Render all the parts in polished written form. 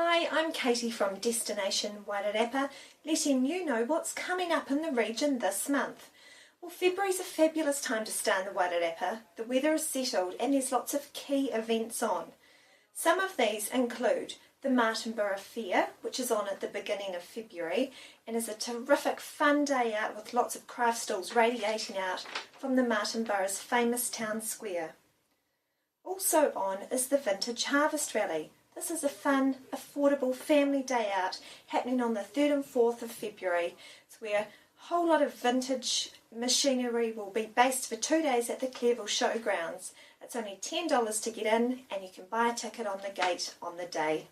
Hi, I'm Katie from Destination Wairarapa, letting you know what's coming up in the region this month. Well, February's a fabulous time to stay in the Wairarapa. The weather is settled and there's lots of key events on. Some of these include the Martinborough Fair, which is on at the beginning of February and is a terrific fun day out with lots of craft stalls radiating out from the Martinborough's famous town square. Also on is the Vintage Harvest Rally. This is a fun, affordable family day out happening on the 3rd and 4th of February. It's where a whole lot of vintage machinery will be based for 2 days at the Clearville Showgrounds. It's only $10 to get in and you can buy a ticket on the gate on the day.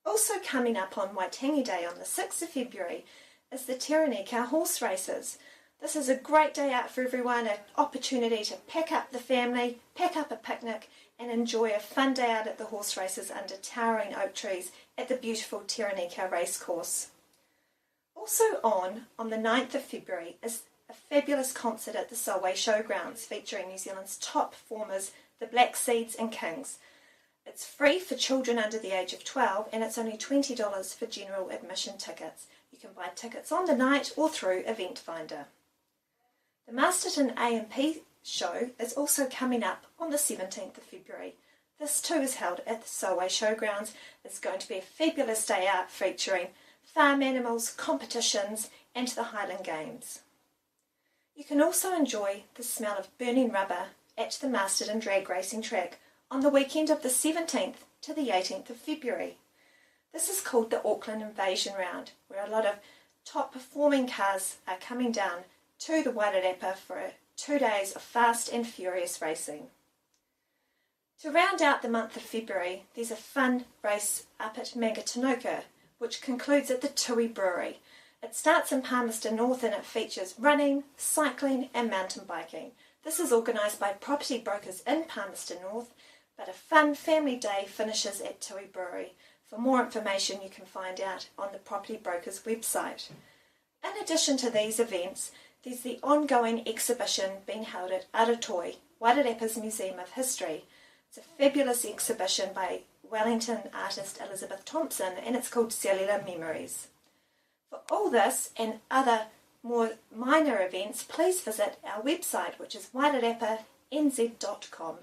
Also coming up on Waitangi Day on the 6th of February is the Taraneka horse races. This is a great day out for everyone, an opportunity to pack up the family, pack up a picnic and enjoy a fun day out at the horse races under towering oak trees at the beautiful Taraneka racecourse. Also on the 9th of February is a fabulous concert at the Solway Showgrounds featuring New Zealand's top performers, the Black Seeds and Kings. It's free for children under the age of 12 and it's only $20 for general admission tickets. You can buy tickets on the night or through Event Finder. The Masterton A&P show is also coming up on the 17th of February. This too is held at the Solway Showgrounds. It's going to be a fabulous day out featuring farm animals, competitions and the Highland Games. You can also enjoy the smell of burning rubber at the Masterton Drag Racing Track on the weekend of the 17th to the 18th of February. This is called the Auckland Invasion Round, where a lot of top performing cars are coming down to the Wairarapa for 2 days of fast and furious racing. To round out the month of February, there's a fun race up at Mangatinoka, which concludes at the Tui Brewery. It starts in Palmerston North and it features running, cycling and mountain biking. This is organised by property brokers in Palmerston North, but a fun family day finishes at Tui Brewery. For more information you can find out on the property broker's website. In addition to these events, there's the ongoing exhibition being held at Aratoi, Wairarapa's Museum of History. It's a fabulous exhibition by Wellington artist Elizabeth Thompson and it's called Cellular Memories. For all this and other more minor events, please visit our website which is wairarapanz.com.